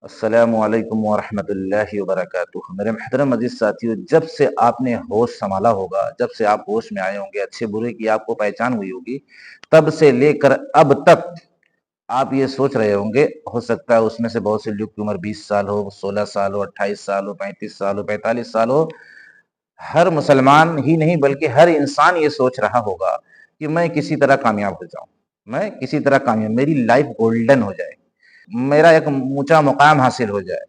السلام علیکم ورحمۃ اللہ وبرکاتہ۔ میرے محترم عزیز ساتھیوں، جب سے آپ نے ہوش سنبھالا ہوگا، جب سے آپ ہوش میں آئے ہوں گے، اچھے برے کی آپ کو پہچان ہوئی ہوگی، تب سے لے کر اب تک آپ یہ سوچ رہے ہوں گے، ہو سکتا ہے اس میں سے بہت سے لوگ کی عمر 20 سال ہو، 16 سال ہو، 28 سال ہو، 35 سال ہو، 45 سال ہو۔ ہر مسلمان ہی نہیں بلکہ ہر انسان یہ سوچ رہا ہوگا کہ میں کسی طرح کامیاب ہو جاؤں، میں کسی طرح کامیاب، میری لائف گولڈن ہو جائے، میرا ایک اونچا مقام حاصل ہو جائے،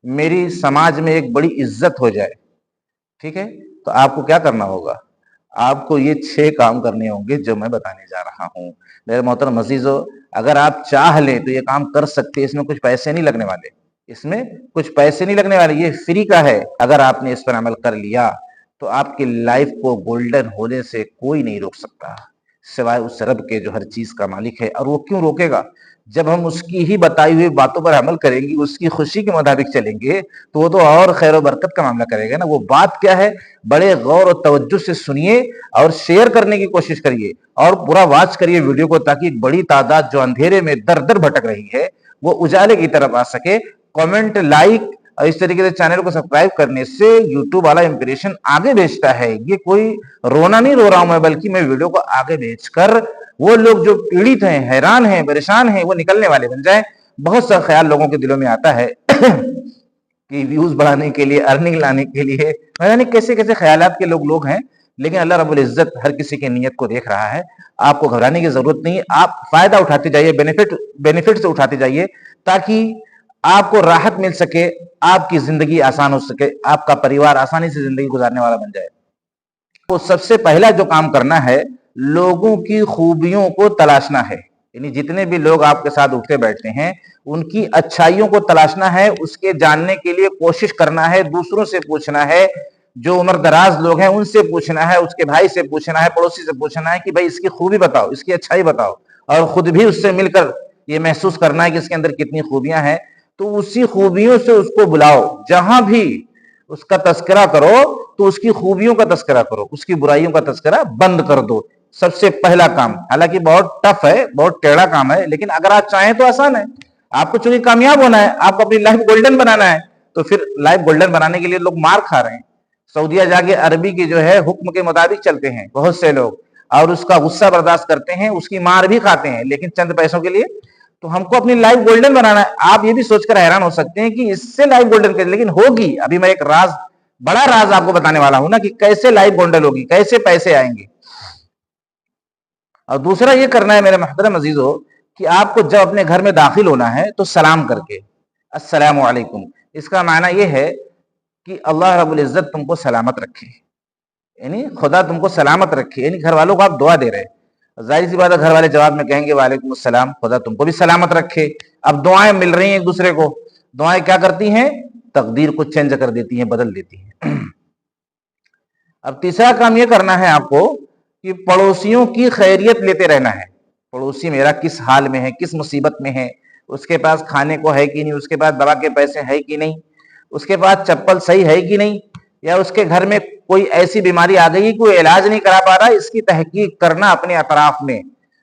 میری سماج میں ایک بڑی عزت ہو جائے۔ ٹھیک ہے، تو آپ کو کیا کرنا ہوگا؟ آپ کو یہ 6 کام کرنے ہوں گے جو میں بتانے جا رہا ہوں۔ میرے محترم عزیزو، اگر آپ چاہ لیں تو یہ کام کر سکتے ہیں، اس میں کچھ پیسے نہیں لگنے والے، اس میں کچھ پیسے نہیں لگنے والے، یہ فری کا ہے۔ اگر آپ نے اس پر عمل کر لیا تو آپ کی لائف کو گولڈن ہونے سے کوئی نہیں روک سکتا سوائے اس رب کے جو ہر چیز کا مالک ہے۔ اور وہ کیوں روکے گا؟ جب ہم اس کی ہی بتائی ہوئی باتوں پر عمل کریں گے، اس کی خوشی کے مطابق چلیں گے، تو وہ تو اور خیر و برکت کا معاملہ کرے گا نا۔ وہ بات کیا ہے؟ بڑے غور و توجہ سے سنیے اور شیئر کرنے کی کوشش کریے اور پورا واچ کریے ویڈیو کو، تاکہ ایک بڑی تعداد جو اندھیرے میں در در بھٹک رہی ہے وہ اجالے کی طرف آ سکے۔ کامنٹ، لائک اور اس طریقے سے چینل کو سبسکرائب کرنے سے یوٹیوب والا امپریشن آگے بھیجتا ہے۔ یہ کوئی رونا نہیں رو رہا ہوں میں، بلکہ میں ویڈیو کو آگے بھیج کر وہ لوگ جو پیڑت ہیں، حیران ہیں، پریشان ہیں، وہ نکلنے والے بن جائیں۔ بہت سا خیال لوگوں کے دلوں میں آتا ہے کہ ویوز بڑھانے کے لیے، ارننگ لانے کے لیے، یعنی کیسے کیسے خیالات کے لوگ ہیں، لیکن اللہ رب العزت ہر کسی کی نیت کو دیکھ رہا ہے۔ آپ کو گھبرانے کی ضرورت نہیں ہے، آپ فائدہ اٹھاتے جائیے، بینیفٹ سے اٹھاتے جائیے، تاکہ آپ کو راحت مل سکے، آپ کی زندگی آسان ہو سکے، آپ کا پریوار آسانی سے زندگی گزارنے والا بن جائے۔ تو سب سے پہلا جو کام کرنا ہے، لوگوں کی خوبیوں کو تلاشنا ہے۔ یعنی جتنے بھی لوگ آپ کے ساتھ اٹھتے بیٹھتے ہیں، ان کی اچھائیوں کو تلاشنا ہے، اس کے جاننے کے لیے کوشش کرنا ہے، دوسروں سے پوچھنا ہے، جو عمر دراز لوگ ہیں ان سے پوچھنا ہے، اس کے بھائی سے پوچھنا ہے، پڑوسی سے پوچھنا ہے کہ بھائی اس کی خوبی بتاؤ، اس کی اچھائی بتاؤ، اور خود بھی اس سے مل کر یہ محسوس کرنا ہے کہ اس کے اندر کتنی خوبیاں ہیں۔ تو اسی خوبیوں سے اس کو بلاؤ، جہاں بھی اس کا تذکرہ کرو تو اس کی خوبیوں کا تذکرہ کرو، اس کی برائیوں کا تذکرہ بند کر دو۔ سب سے پہلا کام، حالانکہ بہت ٹف ہے، بہت ٹیڑھا کام ہے، لیکن اگر آپ چاہیں تو آسان ہے۔ آپ کو چونکہ کامیاب ہونا ہے، آپ کو اپنی لائف گولڈن بنانا ہے، تو پھر لائف گولڈن بنانے کے لیے لوگ مار کھا رہے ہیں۔ سعودیہ جا کے عربی کی جو ہے حکم کے مطابق چلتے ہیں بہت سے لوگ، اور اس کا غصہ برداشت کرتے ہیں، اس کی مار بھی کھاتے ہیں، لیکن چند پیسوں کے لیے۔ تو ہم کو اپنی لائف گولڈن بنانا ہے۔ آپ یہ بھی سوچ کر حیران ہو سکتے ہیں کہ اس سے لائف گولڈن کیسے، لیکن ہوگی۔ ابھی میں ایک بڑا راز آپ کو بتانے والا ہوں نا، کہ کیسے لائف گولڈن ہوگی، کیسے پیسے آئیں گے۔ اور دوسرا یہ کرنا ہے میرے محترم عزیزو، کہ آپ کو جب اپنے گھر میں داخل ہونا ہے تو سلام کر کے، السلام علیکم۔ اس کا معنی یہ ہے کہ اللہ رب العزت تم کو سلامت رکھے، یعنی خدا تم کو سلامت رکھے، یعنی گھر والوں کو آپ دعا دے رہے۔ ظاہر سی بات ہے، گھر والے جواب میں کہیں گے وعلیکم السلام، خدا تم کو بھی سلامت رکھے۔ اب دعائیں مل رہی ہیں ایک دوسرے کو، دعائیں کیا کرتی ہیں؟ تقدیر کو چینج کر دیتی ہیں، بدل دیتی ہیں۔ اب تیسرا کام یہ کرنا ہے آپ کو کہ پڑوسیوں کی خیریت لیتے رہنا ہے۔ پڑوسی میرا کس حال میں ہے، کس مصیبت میں ہے، اس کے پاس کھانے کو ہے کہ نہیں، اس کے پاس دوا کے پیسے ہے کہ نہیں، اس کے پاس چپل صحیح ہے کہ نہیں، یا اس کے گھر میں کوئی ایسی بیماری آ گئی کوئی علاج نہیں کرا پا رہا، اس کی تحقیق کرنا، اپنے اطراف میں،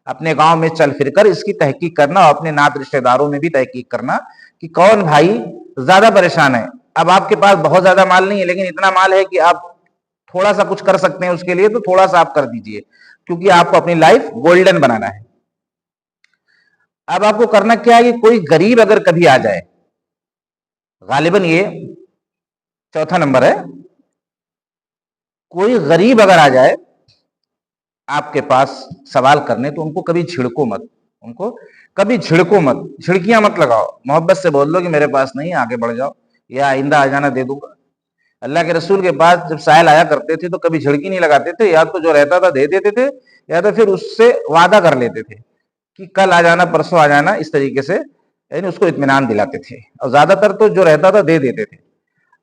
اپنے گاؤں میں چل پھر کر اس کی تحقیق کرنا، اور اپنے نات رشتہ داروں میں بھی تحقیق کرنا کہ کون بھائی زیادہ پریشان ہے۔ اب آپ کے پاس بہت زیادہ مال نہیں ہے، لیکن اتنا مال ہے کہ آپ تھوڑا سا کچھ کر سکتے ہیں اس کے لیے، تو تھوڑا سا آپ کر دیجئے، کیونکہ آپ کو اپنی لائف گولڈن بنانا ہے۔ اب آپ کو کرنا کیا ہے کہ کوئی غریب اگر کبھی آ جائے، غالباً یہ چوتھا نمبر ہے، کوئی غریب اگر آ جائے آپ کے پاس سوال کرنے، تو ان کو کبھی جھڑکو مت، ان کو کبھی جھڑکو مت، جھڑکیاں مت لگاؤ، محبت سے بول دو کہ میرے پاس نہیں، آگے بڑھ جاؤ، یا آئندہ آ جانا، دے دوں گا۔ اللہ کے رسول کے پاس جب سائل آیا کرتے تھے تو کبھی جھڑکی نہیں لگاتے تھے، یا تو جو رہتا تھا دے دیتے تھے، یا تو پھر اس سے وعدہ کر لیتے تھے کہ کل آ جانا، پرسوں آ جانا، اس طریقے سے یعنی اس کو اطمینان دلاتے تھے، اور زیادہ تر تو جو رہتا تھا دے دیتے تھے۔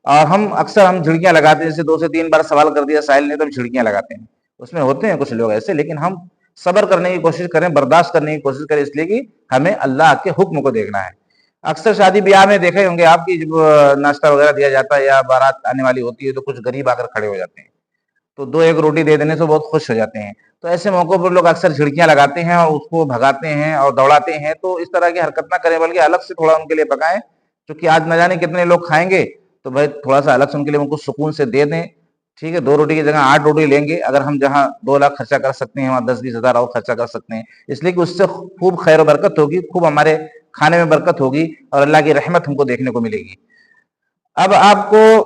اور ہم جھڑکیاں لگاتے ہیں، جیسے 2 سے 3 بار سوال کر دیا سائل نے تو جھڑکیاں لگاتے ہیں۔ اس میں ہوتے ہیں کچھ لوگ ایسے، لیکن ہم صبر کرنے کی کوشش کریں، برداشت کرنے کی کوشش کریں، اس لیے کہ ہمیں اللہ کے حکم کو دیکھنا ہے۔ اکثر شادی بیاہ میں دیکھے ہوں گے آپ کی، جب ناشتہ وغیرہ دیا جاتا ہے یا بارات آنے والی ہوتی ہے، تو کچھ غریب آ کر کھڑے ہو جاتے ہیں، تو 2 ایک روٹی دے دینے سے بہت خوش ہو جاتے ہیں۔ تو ایسے موقعوں پر لوگ اکثر جھڑکیاں لگاتے ہیں اور اس کو بھگاتے ہیں اور دوڑاتے ہیں۔ تو اس طرح کی حرکت نہ کریں، بلکہ الگ سے تھوڑا ان کے لیے پکائیں क्योंकि आज न जाने कितने लोग खाएंगे, तो भाई थोड़ा सा अलग से उनके लिए उनको सुकून से दे दें। ठीक है, 2 रोटी की जगह 8 रोटी लेंगे, अगर हम जहाँ 2 लाख खर्चा कर सकते हैं वहाँ 10-20 हज़ार और खर्चा कर सकते हैं, इसलिए कि उससे खूब खैर बरकत होगी, खूब हमारे खाने में बरकत होगी और अल्लाह की रहमत हमको देखने को मिलेगी। अब आपको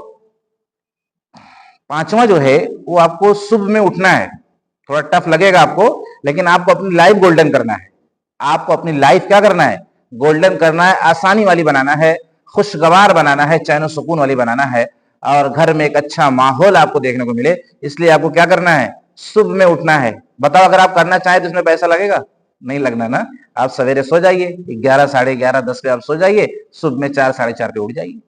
पांचवा जो है वो आपको सुबह में उठना है। थोड़ा टफ लगेगा आपको, लेकिन आपको अपनी लाइफ गोल्डन करना है। आपको अपनी लाइफ क्या करना है? गोल्डन करना है, आसानी वाली बनाना है, खुशगवार बनाना है, चैन सुकून वाली बनाना है, और घर में एक अच्छा माहौल आपको देखने को मिले। इसलिए आपको क्या करना है? सुबह में उठना है। बताओ, अगर आप करना चाहें तो इसमें पैसा लगेगा? नहीं लगना ना। आप सवेरे सो जाइए, 11, साढ़े 11, 10 पे आप सो जाइए, सुबह में 4, साढ़े 4 पे उठ जाइए।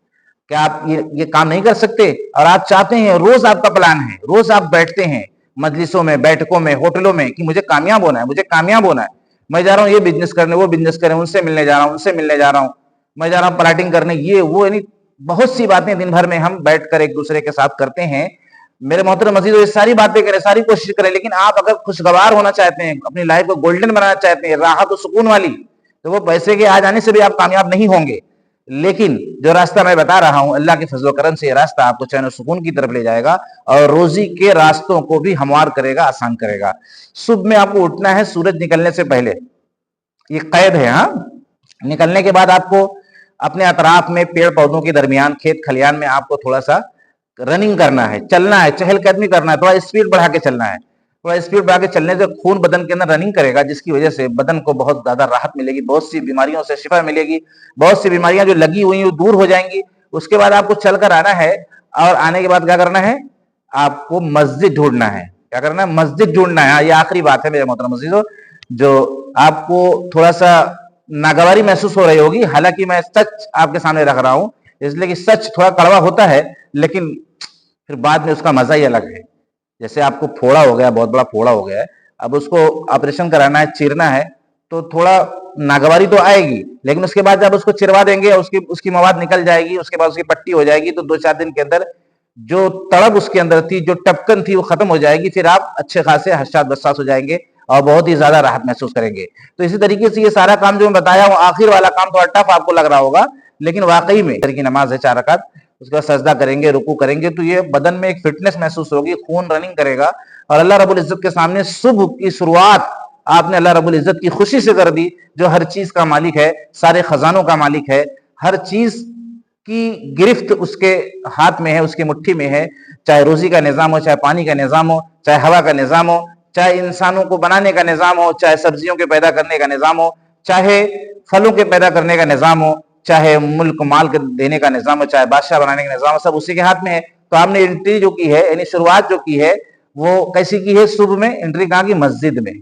क्या आप ये काम नहीं कर सकते? और आप चाहते हैं, रोज आपका प्लान है, रोज आप बैठते हैं मजलिसों में, बैठकों में, होटलों में कि मुझे कामयाब होना है, मुझे कामयाब होना है, मैं जा रहा हूँ ये बिजनेस करने, वो बिजनेस करने, उनसे मिलने जा रहा हूँ, उनसे मिलने जा रहा हूँ, मैं जा रहा हूँ प्लाटिंग करने, ये वो, यानी बहुत सी बातें दिन भर में हम बैठकर एक दूसरे के साथ करते हैं। मेरे मोहतरम अजीज़ों, ये सारी बातें करें, सारी कोशिश करें, लेकिन आप अगर खुशगवार होना चाहते हैं, अपनी लाइफ को गोल्डन बनाना चाहते हैं, राहत और सुकून वाली, तो वो पैसे के आ जाने से भी आप कामयाब नहीं होंगे। लेकिन जो रास्ता मैं बता रहा हूं, अल्लाह के फजल करम से ये रास्ता आपको चैन सुकून की तरफ ले जाएगा और रोजी के रास्तों को भी हमवार करेगा, आसान करेगा। सुबह में आपको उठना है सूरज निकलने से पहले, ये कैद है। हाँ, निकलने के बाद आपको अपने अतराफ में, पेड़ पौधों के दरमियान, खेत खलियान में आपको थोड़ा सा रनिंग करना है, चलना है, चहलकदमी करना है, थोड़ा स्पीड बढ़ा के चलना है। थोड़ा स्पीड बढ़ा के चलने से खून बदन के अंदर रनिंग करेगा, जिसकी वजह से बदन को बहुत ज्यादा राहत मिलेगी, बहुत सी बीमारियों से शिफा मिलेगी, बहुत सी बीमारियां जो लगी हुई वो दूर हो जाएंगी। उसके बाद आपको चलकर आना है, और आने के बाद क्या करना है? आपको मस्जिद ढूंढना है। क्या करना है? मस्जिद ढूंढना है। ये आखिरी बात है मेरे मोहतरम अज़ीज़ों, जो आपको थोड़ा सा नागवारी महसूस हो रही होगी, हालांकि मैं सच आपके सामने रख रहा हूं, इसलिए कि सच थोड़ा कड़वा होता है, लेकिन फिर बाद में उसका मजा ही अलग है। जैसे आपको फोड़ा हो गया, बहुत बड़ा फोड़ा हो गया है, अब उसको ऑपरेशन कराना है, चीरना है, तो थोड़ा नागवारी तो आएगी, लेकिन उसके बाद जब उसको चिरवा देंगे, उसकी मवाद निकल जाएगी, उसके बाद उसकी पट्टी हो जाएगी, तो 2-4 दिन के अंदर जो तड़प उसके अंदर थी, जो टपकन थी, वो खत्म हो जाएगी। फिर आप अच्छे खासे हर्षात बसात हो जाएंगे और बहुत ही ज्यादा राहत महसूस करेंगे। तो इसी तरीके से ये सारा काम जो मैं बताया, वो आखिर वाला काम थोड़ा टफ आपको लग रहा होगा, लेकिन वाकई में की नमाज है 4 रकात, उसके बाद सजदा करेंगे, रुकू करेंगे, तो ये बदन में एक फिटनेस महसूस होगी, खून रनिंग करेगा, और अल्लाह रब्बुल इज्जत के सामने सुबह की शुरुआत आपने अल्लाह रब्बुल इज्जत की खुशी से कर दी, जो हर चीज का मालिक है, सारे खजानों का मालिक है, हर चीज की गिरफ्त उसके हाथ में है, उसकी मुट्ठी में है। चाहे रोजी का निजाम हो, चाहे पानी का निजाम हो, चाहे हवा का निजाम हो, चाहे इंसानों को बनाने का निजाम हो, चाहे सब्जियों के पैदा करने का निजाम हो, चाहे फलों के पैदा करने का निजाम हो, चाहे मुल्क माल के देने का निजाम हो, चाहे बादशाह बनाने का निजाम हो, सब उसी के हाथ में है। तो आपने एंट्री जो की है, यानी शुरुआत जो की है, वो कैसी की है? सुबह में एंट्री कहाँ की? मस्जिद में।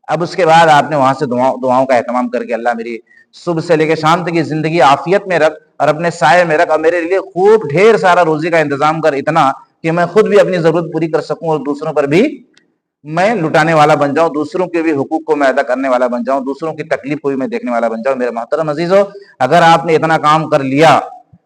अब उसके बाद आपने वहां से दुआओं का एहतमाम करके, अल्लाह मेरी सुबह से लेकर शाम तक की जिंदगी आफियत में रख और अपने साये में रख, और मेरे लिए खूब ढेर सारा रोजी का इंतजाम कर, इतना कि मैं खुद भी अपनी जरूरत पूरी कर सकूं और दूसरों पर भी मैं लुटाने वाला बन जाऊं, दूसरों के भी हुकूक को मैं अदा करने वाला बन जाऊं, दूसरों की तकलीफ को भी मैं देखने वाला बन जाऊं। मेरे मोहतरम अजीजों, अगर आपने इतना काम कर लिया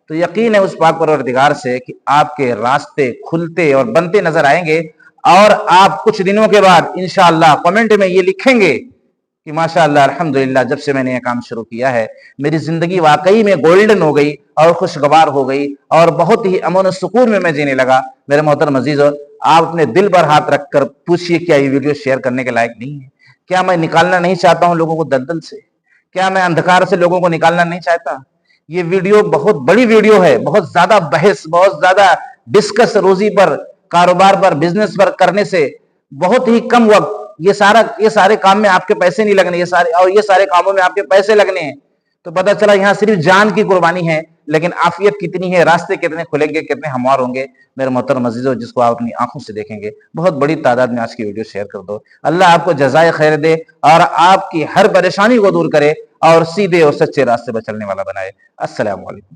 तो यकीन है उस पाक परवरदिगार से कि आपके रास्ते खुलते और बनते नजर आएंगे, और आप कुछ दिनों के बाद इंशाअल्लाह कमेंट में ये लिखेंगे कि माशाअल्लाह अल्हम्दुलिल्लाह, जब से मैंने ये काम शुरू किया है, मेरी जिंदगी वाकई में गोल्डन हो गई और खुशगवार हो गई, और बहुत ही अमन और सुकून में मैं जीने लगा। मेरे मोहतरम अजीजों, आप अपने दिल पर हाथ रखकर पूछिए, क्या ये वीडियो शेयर करने के लायक नहीं है? क्या मैं निकालना नहीं चाहता हूं लोगों को दलदल से? क्या मैं अंधकार से लोगों को निकालना नहीं चाहता? ये वीडियो बहुत बड़ी वीडियो है, बहुत ज्यादा बहस, बहुत ज्यादा डिस्कस रोजी पर, कारोबार पर, बिजनेस पर करने से बहुत ही कम वक्त, ये सारे काम में आपके पैसे नहीं लगने, ये सारे कामों में आपके पैसे लगने हैं। तो पता चला यहाँ सिर्फ जान की कुर्बानी है, लेकिन आफियत कितनी है, रास्ते कितने खुलेंगे, कितने हमवार होंगे। मेरे मोहतरम अजीजों, जिसको आप अपनी आंखों से देखेंगे, बहुत बड़ी तादाद में आज की वीडियो शेयर कर दो। अल्लाह आपको जज़ाए खैर दे और आपकी हर परेशानी को दूर करे और सीधे और सच्चे रास्ते पर चलने वाला बनाए। अस्सलाम वालेकुम।